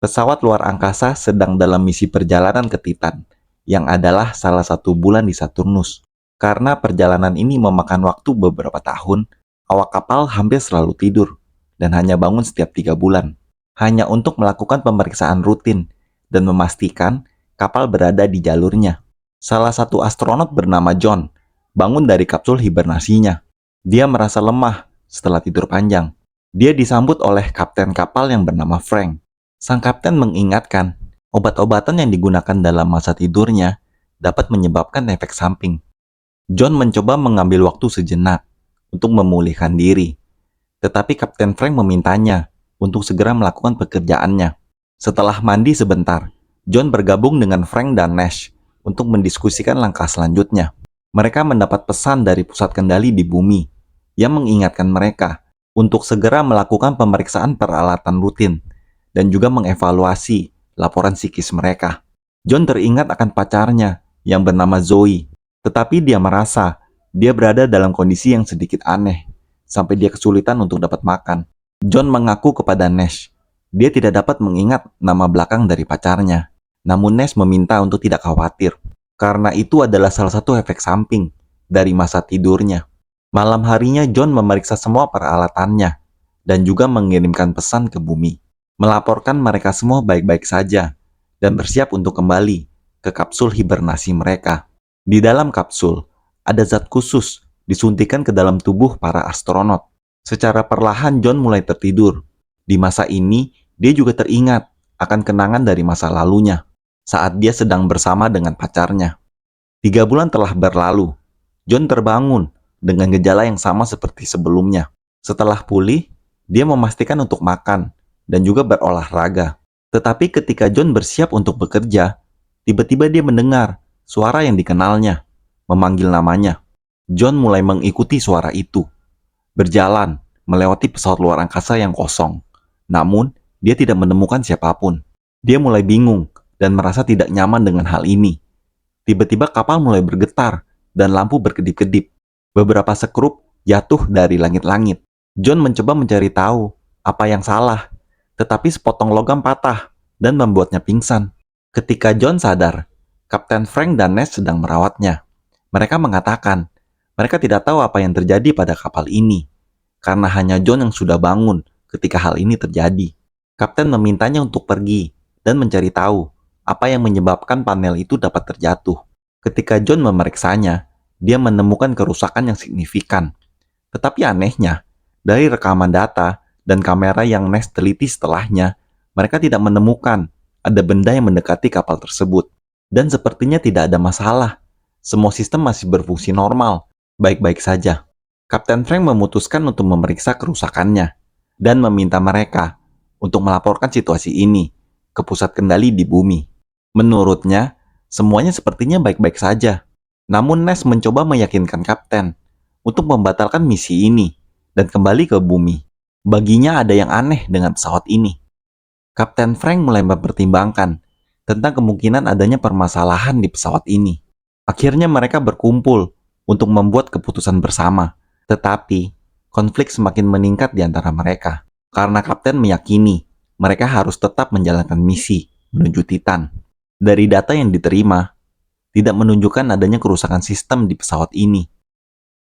Pesawat luar angkasa sedang dalam misi perjalanan ke Titan, yang adalah salah satu bulan di Saturnus. Karena perjalanan ini memakan waktu beberapa tahun, awak kapal hampir selalu tidur dan hanya bangun setiap 3 bulan. Hanya untuk melakukan pemeriksaan rutin dan memastikan kapal berada di jalurnya. Salah satu astronot bernama John bangun dari kapsul hibernasinya. Dia merasa lemah setelah tidur panjang. Dia disambut oleh kapten kapal yang bernama Frank. Sang kapten mengingatkan, obat-obatan yang digunakan dalam masa tidurnya dapat menyebabkan efek samping. John mencoba mengambil waktu sejenak untuk memulihkan diri, tetapi Kapten Frank memintanya untuk segera melakukan pekerjaannya. Setelah mandi sebentar, John bergabung dengan Frank dan Nash untuk mendiskusikan langkah selanjutnya. Mereka mendapat pesan dari pusat kendali di bumi yang mengingatkan mereka untuk segera melakukan pemeriksaan peralatan rutin dan juga mengevaluasi laporan psikis mereka. John teringat akan pacarnya yang bernama Zoe, tetapi dia merasa dia berada dalam kondisi yang sedikit aneh, sampai dia kesulitan untuk dapat makan. John mengaku kepada Nash, dia tidak dapat mengingat nama belakang dari pacarnya. Namun Nash meminta untuk tidak khawatir, karena itu adalah salah satu efek samping dari masa tidurnya. Malam harinya John memeriksa semua peralatannya, dan juga mengirimkan pesan ke bumi, melaporkan mereka semua baik-baik saja, dan bersiap untuk kembali ke kapsul hibernasi mereka. Di dalam kapsul, ada zat khusus disuntikan ke dalam tubuh para astronot. Secara perlahan John mulai tertidur. Di masa ini, dia juga teringat akan kenangan dari masa lalunya, saat dia sedang bersama dengan pacarnya. 3 bulan telah berlalu. John terbangun dengan gejala yang sama seperti sebelumnya. Setelah pulih, dia memastikan untuk makan dan juga berolahraga. Tetapi ketika John bersiap untuk bekerja, tiba-tiba dia mendengar suara yang dikenalnya, memanggil namanya. John mulai mengikuti suara itu, berjalan melewati pesawat luar angkasa yang kosong. Namun, dia tidak menemukan siapapun. Dia mulai bingung dan merasa tidak nyaman dengan hal ini. Tiba-tiba kapal mulai bergetar dan lampu berkedip-kedip. Beberapa sekrup jatuh dari langit-langit. John mencoba mencari tahu apa yang salah, tetapi sepotong logam patah dan membuatnya pingsan. Ketika John sadar, Kapten Frank dan Nash sedang merawatnya. Mereka mengatakan, mereka tidak tahu apa yang terjadi pada kapal ini, karena hanya John yang sudah bangun ketika hal ini terjadi. Kapten memintanya untuk pergi dan mencari tahu apa yang menyebabkan panel itu dapat terjatuh. Ketika John memeriksanya, dia menemukan kerusakan yang signifikan. Tetapi anehnya, dari rekaman data dan kamera yang Nash teliti setelahnya, mereka tidak menemukan ada benda yang mendekati kapal tersebut. Dan sepertinya tidak ada masalah. Semua sistem masih berfungsi normal, baik-baik saja. Kapten Frank memutuskan untuk memeriksa kerusakannya dan meminta mereka untuk melaporkan situasi ini ke pusat kendali di bumi. Menurutnya, semuanya sepertinya baik-baik saja. Namun Nash mencoba meyakinkan kapten untuk membatalkan misi ini dan kembali ke bumi. Baginya ada yang aneh dengan pesawat ini. Kapten Frank mulai mempertimbangkan tentang kemungkinan adanya permasalahan di pesawat ini. Akhirnya mereka berkumpul untuk membuat keputusan bersama. Tetapi, konflik semakin meningkat di antara mereka. Karena kapten meyakini mereka harus tetap menjalankan misi menuju Titan. Dari data yang diterima, tidak menunjukkan adanya kerusakan sistem di pesawat ini.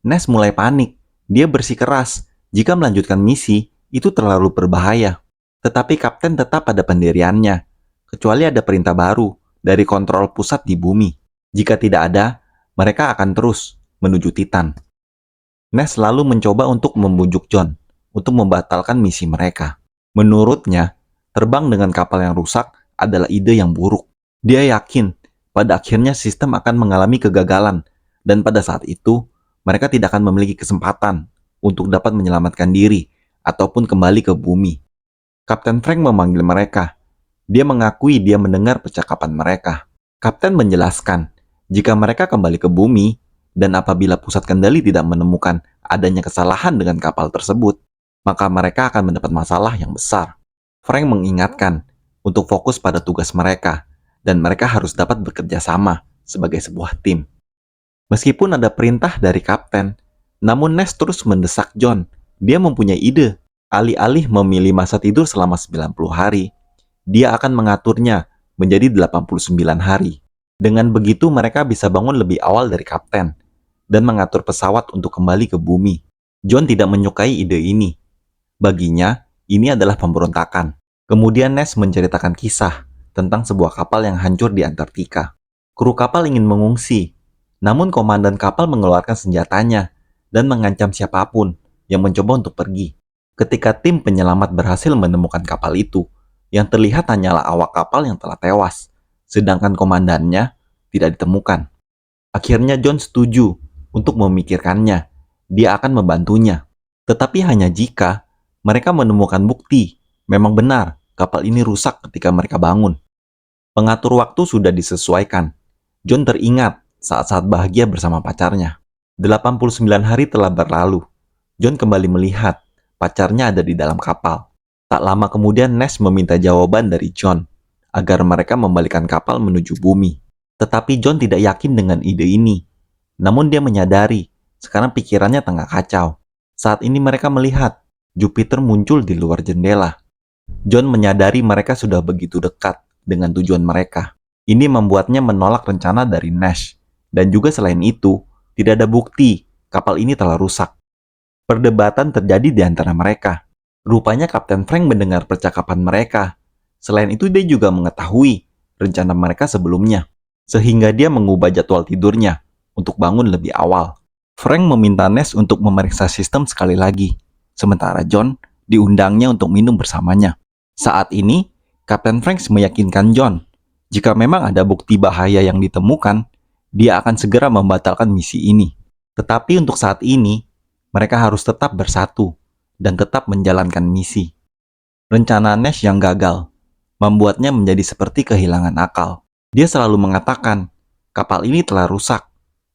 Nash mulai panik. Dia bersikeras jika melanjutkan misi itu terlalu berbahaya. Tetapi kapten tetap pada pendiriannya, kecuali ada perintah baru dari kontrol pusat di bumi. Jika tidak ada, mereka akan terus menuju Titan. Nash selalu mencoba untuk membujuk John untuk membatalkan misi mereka. Menurutnya, terbang dengan kapal yang rusak adalah ide yang buruk. Dia yakin pada akhirnya sistem akan mengalami kegagalan, dan pada saat itu, mereka tidak akan memiliki kesempatan untuk dapat menyelamatkan diri ataupun kembali ke bumi. Kapten Frank memanggil mereka. Dia mengakui dia mendengar percakapan mereka. Kapten menjelaskan, jika mereka kembali ke bumi, dan apabila pusat kendali tidak menemukan adanya kesalahan dengan kapal tersebut, maka mereka akan mendapat masalah yang besar. Frank mengingatkan untuk fokus pada tugas mereka, dan mereka harus dapat bekerja sama sebagai sebuah tim. Meskipun ada perintah dari kapten, namun Nash terus mendesak John. Dia mempunyai ide. Alih-alih memilih masa tidur selama 90 hari, dia akan mengaturnya menjadi 89 hari. Dengan begitu mereka bisa bangun lebih awal dari kapten dan mengatur pesawat untuk kembali ke bumi. John tidak menyukai ide ini. Baginya, ini adalah pemberontakan. Kemudian Ness menceritakan kisah tentang sebuah kapal yang hancur di Antartika. Kru kapal ingin mengungsi, namun komandan kapal mengeluarkan senjatanya dan mengancam siapapun yang mencoba untuk pergi. Ketika tim penyelamat berhasil menemukan kapal itu, yang terlihat hanyalah awak kapal yang telah tewas, sedangkan komandannya tidak ditemukan. Akhirnya John setuju untuk memikirkannya. Dia akan membantunya. Tetapi hanya jika mereka menemukan bukti memang benar kapal ini rusak ketika mereka bangun. Pengatur waktu sudah disesuaikan. John teringat saat-saat bahagia bersama pacarnya. 89 hari telah berlalu. John kembali melihat pacarnya ada di dalam kapal. Tak lama kemudian Ness meminta jawaban dari John agar mereka membalikan kapal menuju bumi. Tetapi John tidak yakin dengan ide ini. Namun dia menyadari sekarang pikirannya tengah kacau. Saat ini mereka melihat Jupiter muncul di luar jendela. John menyadari mereka sudah begitu dekat dengan tujuan mereka. Ini membuatnya menolak rencana dari Nash. Dan juga selain itu, tidak ada bukti kapal ini telah rusak. Perdebatan terjadi di antara mereka. Rupanya Kapten Frank mendengar percakapan mereka. Selain itu dia juga mengetahui rencana mereka sebelumnya. Sehingga dia mengubah jadwal tidurnya untuk bangun lebih awal. Frank meminta Ness untuk memeriksa sistem sekali lagi. Sementara John diundangnya untuk minum bersamanya. Saat ini, Kapten Frank meyakinkan John, jika memang ada bukti bahaya yang ditemukan, dia akan segera membatalkan misi ini. Tetapi untuk saat ini, mereka harus tetap bersatu dan tetap menjalankan misi. Rencana Nash yang gagal membuatnya menjadi seperti kehilangan akal. Dia selalu mengatakan, kapal ini telah rusak.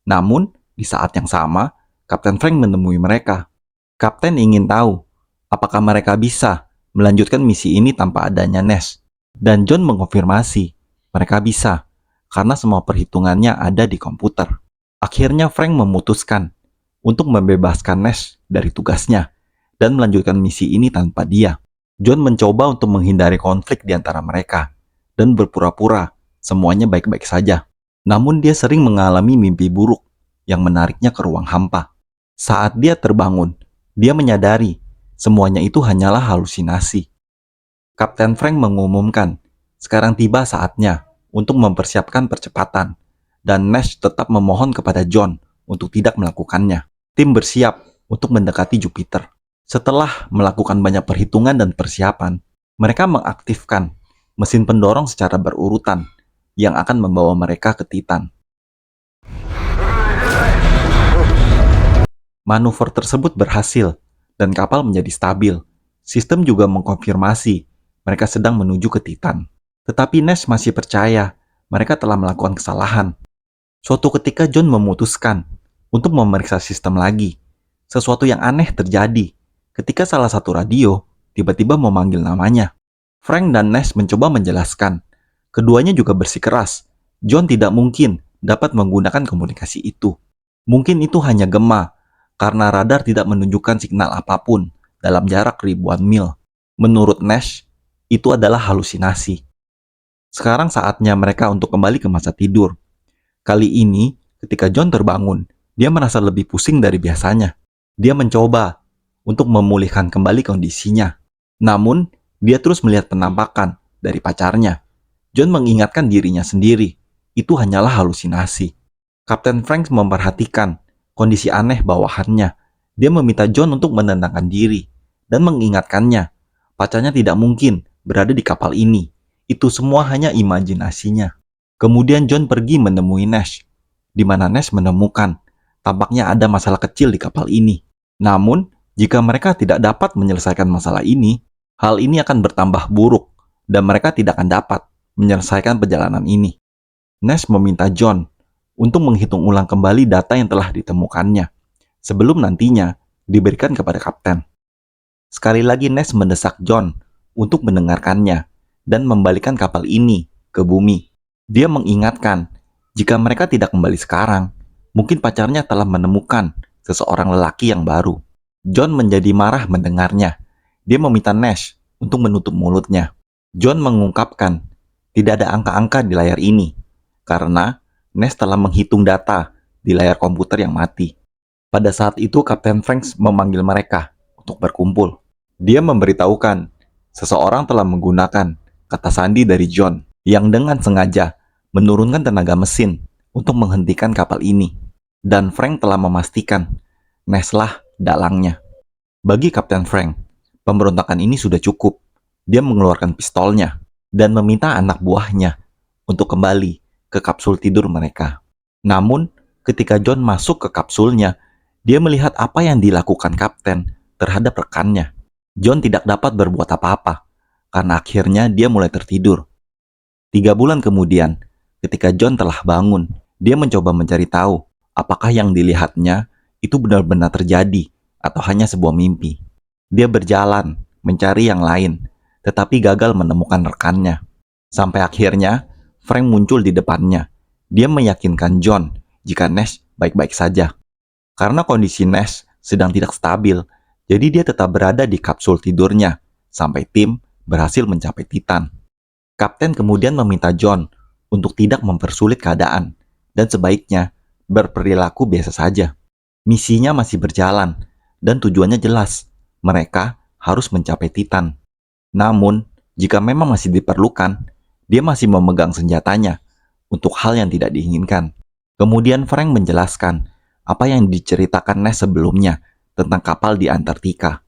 Namun, di saat yang sama, Kapten Frank menemui mereka. Kapten ingin tahu, apakah mereka bisa melanjutkan misi ini tanpa adanya Nash. Dan John mengonfirmasi, mereka bisa, karena semua perhitungannya ada di komputer. Akhirnya Frank memutuskan untuk membebaskan Nash dari tugasnya dan melanjutkan misi ini tanpa dia. John mencoba untuk menghindari konflik di antara mereka dan berpura-pura semuanya baik-baik saja. Namun dia sering mengalami mimpi buruk yang menariknya ke ruang hampa. Saat dia terbangun, dia menyadari semuanya itu hanyalah halusinasi. Kapten Frank mengumumkan, sekarang tiba saatnya untuk mempersiapkan percepatan, dan Nash tetap memohon kepada John untuk tidak melakukannya. Tim bersiap untuk mendekati Jupiter. Setelah melakukan banyak perhitungan dan persiapan, mereka mengaktifkan mesin pendorong secara berurutan yang akan membawa mereka ke Titan. Manuver tersebut berhasil, dan kapal menjadi stabil. Sistem juga mengkonfirmasi mereka sedang menuju ke Titan. Tetapi Nash masih percaya mereka telah melakukan kesalahan. Suatu ketika John memutuskan untuk memeriksa sistem lagi. Sesuatu yang aneh terjadi ketika salah satu radio tiba-tiba memanggil namanya. Frank dan Nash mencoba menjelaskan. Keduanya juga bersikeras. John tidak mungkin dapat menggunakan komunikasi itu. Mungkin itu hanya gema, karena radar tidak menunjukkan signal apapun dalam jarak ribuan mil. Menurut Nash, itu adalah halusinasi. Sekarang saatnya mereka untuk kembali ke masa tidur. Kali ini, ketika John terbangun, dia merasa lebih pusing dari biasanya. Dia mencoba untuk memulihkan kembali kondisinya. Namun, dia terus melihat penampakan dari pacarnya. John mengingatkan dirinya sendiri, itu hanyalah halusinasi. Kapten Frank memperhatikan kondisi aneh bawahannya. Dia meminta John untuk menenangkan diri dan mengingatkannya, pacarnya tidak mungkin berada di kapal ini. Itu semua hanya imajinasinya. Kemudian John pergi menemui Nash, di mana Nash menemukan tampaknya ada masalah kecil di kapal ini. Namun, jika mereka tidak dapat menyelesaikan masalah ini, hal ini akan bertambah buruk dan mereka tidak akan dapat menyelesaikan perjalanan ini. Nash meminta John untuk menghitung ulang kembali data yang telah ditemukannya, sebelum nantinya diberikan kepada kapten. Sekali lagi Nash mendesak John untuk mendengarkannya dan membalikan kapal ini ke bumi. Dia mengingatkan, jika mereka tidak kembali sekarang, mungkin pacarnya telah menemukan seseorang lelaki yang baru. John menjadi marah mendengarnya. Dia meminta Nash untuk menutup mulutnya. John mengungkapkan, tidak ada angka-angka di layar ini, karena Nash telah menghitung data di layar komputer yang mati. Pada saat itu, Kapten Franks memanggil mereka untuk berkumpul. Dia memberitahukan, seseorang telah menggunakan kata sandi dari John, yang dengan sengaja menurunkan tenaga mesin untuk menghentikan kapal ini. Dan Frank telah memastikan, Nash lah dalangnya. Bagi Kapten Frank, pemberontakan ini sudah cukup. Dia mengeluarkan pistolnya dan meminta anak buahnya untuk kembali ke kapsul tidur mereka. Namun, ketika John masuk ke kapsulnya, dia melihat apa yang dilakukan kapten terhadap rekannya. John tidak dapat berbuat apa-apa, karena akhirnya dia mulai tertidur. 3 bulan kemudian, ketika John telah bangun, dia mencoba mencari tahu apakah yang dilihatnya itu benar-benar terjadi atau hanya sebuah mimpi. Dia berjalan mencari yang lain, tetapi gagal menemukan rekannya. Sampai akhirnya, Frank muncul di depannya. Dia meyakinkan John jika Nash baik-baik saja. Karena kondisi Nash sedang tidak stabil, jadi dia tetap berada di kapsul tidurnya sampai tim berhasil mencapai Titan. Kapten kemudian meminta John untuk tidak mempersulit keadaan dan sebaiknya berperilaku biasa saja. Misinya masih berjalan dan tujuannya jelas. Mereka harus mencapai Titan. Namun, jika memang masih diperlukan, dia masih memegang senjatanya untuk hal yang tidak diinginkan. Kemudian Frank menjelaskan apa yang diceritakan Nash sebelumnya tentang kapal di Antartika.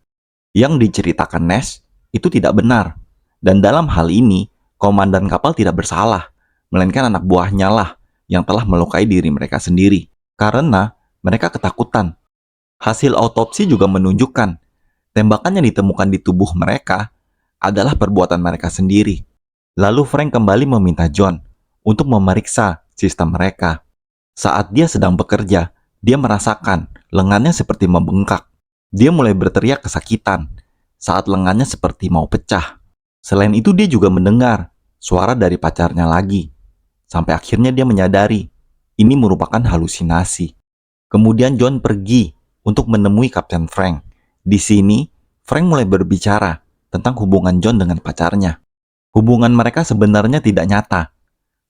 Yang diceritakan Nash itu tidak benar. Dan dalam hal ini, komandan kapal tidak bersalah, melainkan anak buahnya lah yang telah melukai diri mereka sendiri karena mereka ketakutan. Hasil autopsi juga menunjukkan tembakan yang ditemukan di tubuh mereka adalah perbuatan mereka sendiri. Lalu Frank kembali meminta John untuk memeriksa sistem mereka. Saat dia sedang bekerja, dia merasakan lengannya seperti membengkak. Dia mulai berteriak kesakitan saat lengannya seperti mau pecah. Selain itu, dia juga mendengar suara dari pacarnya lagi. Sampai akhirnya dia menyadari ini merupakan halusinasi. Kemudian John pergi untuk menemui Kapten Frank. Di sini, Frank mulai berbicara tentang hubungan John dengan pacarnya. Hubungan mereka sebenarnya tidak nyata.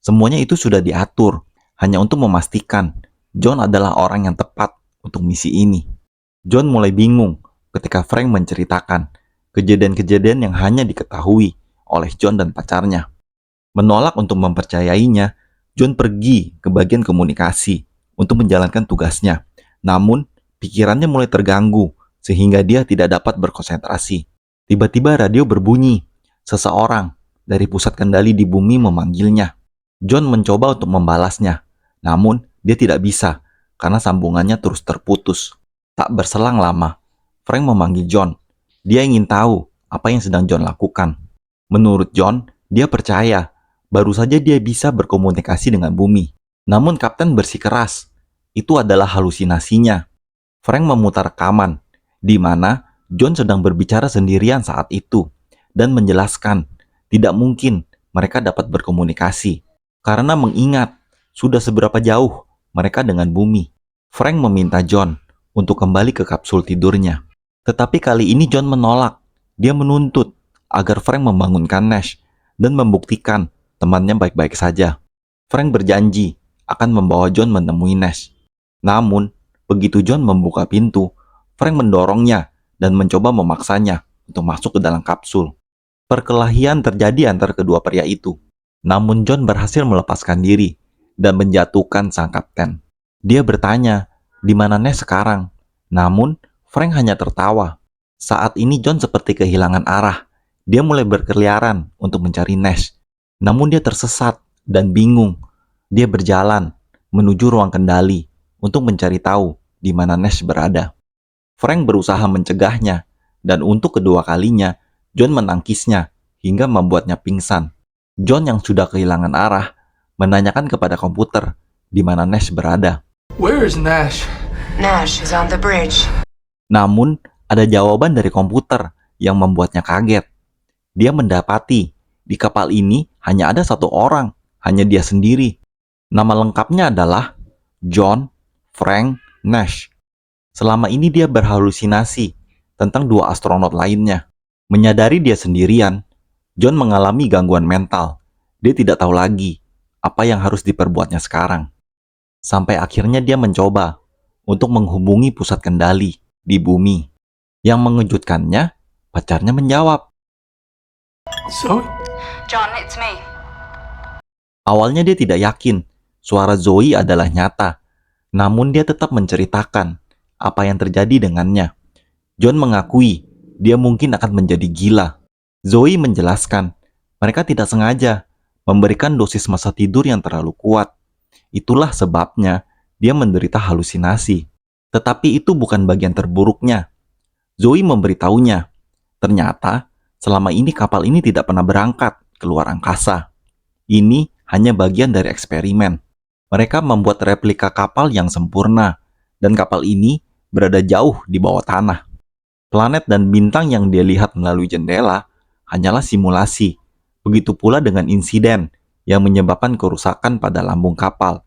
Semuanya itu sudah diatur, hanya untuk memastikan John adalah orang yang tepat untuk misi ini. John mulai bingung ketika Frank menceritakan kejadian-kejadian yang hanya diketahui oleh John dan pacarnya. Menolak untuk mempercayainya, John pergi ke bagian komunikasi untuk menjalankan tugasnya. Namun, pikirannya mulai terganggu sehingga dia tidak dapat berkonsentrasi. Tiba-tiba radio berbunyi. Seseorang dari pusat kendali di bumi memanggilnya. John mencoba untuk membalasnya, namun dia tidak bisa karena sambungannya terus terputus. Tak berselang lama, Frank memanggil John. Dia ingin tahu apa yang sedang John lakukan. Menurut John, dia percaya baru saja dia bisa berkomunikasi dengan bumi. Namun Kapten bersikeras, itu adalah halusinasinya. Frank memutar rekaman, di mana John sedang berbicara sendirian saat itu, dan menjelaskan tidak mungkin mereka dapat berkomunikasi, karena mengingat sudah seberapa jauh mereka dengan bumi. Frank meminta John untuk kembali ke kapsul tidurnya. Tetapi kali ini John menolak. Dia menuntut agar Frank membangunkan Nash dan membuktikan temannya baik-baik saja. Frank berjanji akan membawa John menemui Nash. Namun, begitu John membuka pintu, Frank mendorongnya dan mencoba memaksanya untuk masuk ke dalam kapsul. Perkelahian terjadi antara kedua pria itu. Namun John berhasil melepaskan diri dan menjatuhkan sang kapten. Dia bertanya, di mana Nash sekarang? Namun, Frank hanya tertawa. Saat ini John seperti kehilangan arah. Dia mulai berkeliaran untuk mencari Nash. Namun dia tersesat dan bingung. Dia berjalan menuju ruang kendali untuk mencari tahu di mana Nash berada. Frank berusaha mencegahnya, dan untuk kedua kalinya, John menangkisnya hingga membuatnya pingsan. John yang sudah kehilangan arah, menanyakan kepada komputer di mana Nash berada. Where is Nash? Nash is on the bridge. Namun, ada jawaban dari komputer yang membuatnya kaget. Dia mendapati di kapal ini hanya ada satu orang, hanya dia sendiri. Nama lengkapnya adalah John Frank Nash. Selama ini dia berhalusinasi tentang 2 astronot lainnya. Menyadari dia sendirian, John mengalami gangguan mental. Dia tidak tahu lagi apa yang harus diperbuatnya sekarang. Sampai akhirnya dia mencoba untuk menghubungi pusat kendali di bumi. Yang mengejutkannya, pacarnya menjawab. Zoe? John, it's me. Awalnya dia tidak yakin suara Zoe adalah nyata, namun dia tetap menceritakan apa yang terjadi dengannya. John mengakui dia mungkin akan menjadi gila. Zoe menjelaskan mereka tidak sengaja memberikan dosis masa tidur yang terlalu kuat. Itulah sebabnya dia menderita halusinasi. Tetapi itu bukan bagian terburuknya. Zoe memberitahunya, ternyata selama ini kapal ini tidak pernah berangkat ke luar angkasa. Ini hanya bagian dari eksperimen. Mereka membuat replika kapal yang sempurna, dan kapal ini berada jauh di bawah tanah. Planet dan bintang yang dia lihat melalui jendela hanyalah simulasi. Begitu pula dengan insiden yang menyebabkan kerusakan pada lambung kapal.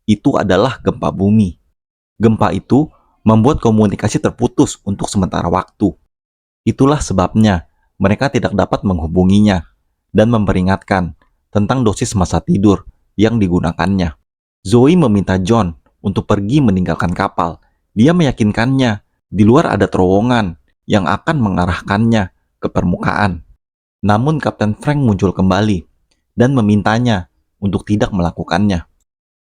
Itu adalah gempa bumi. Gempa itu membuat komunikasi terputus untuk sementara waktu. Itulah sebabnya mereka tidak dapat menghubunginya dan memperingatkan tentang dosis masa tidur yang digunakannya. Zoe meminta John untuk pergi meninggalkan kapal. Dia meyakinkannya di luar ada terowongan yang akan mengarahkannya ke permukaan. Namun Kapten Frank muncul kembali dan memintanya untuk tidak melakukannya.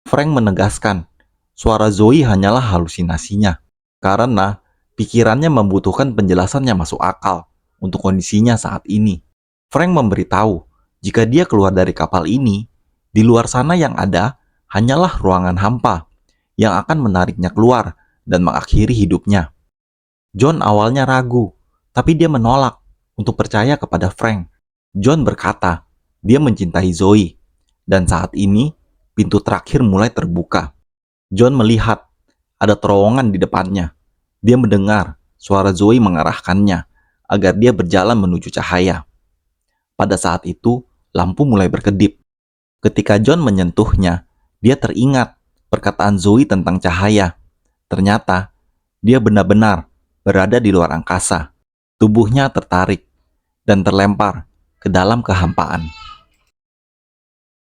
Frank menegaskan suara Zoe hanyalah halusinasinya karena pikirannya membutuhkan penjelasan yang masuk akal untuk kondisinya saat ini. Frank memberitahu jika dia keluar dari kapal ini, di luar sana yang ada hanyalah ruangan hampa yang akan menariknya keluar dan mengakhiri hidupnya. John awalnya ragu, tapi dia menolak untuk percaya kepada Frank. John berkata, dia mencintai Zoe, dan saat ini pintu terakhir mulai terbuka. John melihat ada terowongan di depannya. Dia mendengar suara Zoe mengarahkannya agar dia berjalan menuju cahaya. Pada saat itu, lampu mulai berkedip. Ketika John menyentuhnya, dia teringat perkataan Zoe tentang cahaya. Ternyata, dia benar-benar berada di luar angkasa. Tubuhnya tertarik dan terlempar ke dalam kehampaan.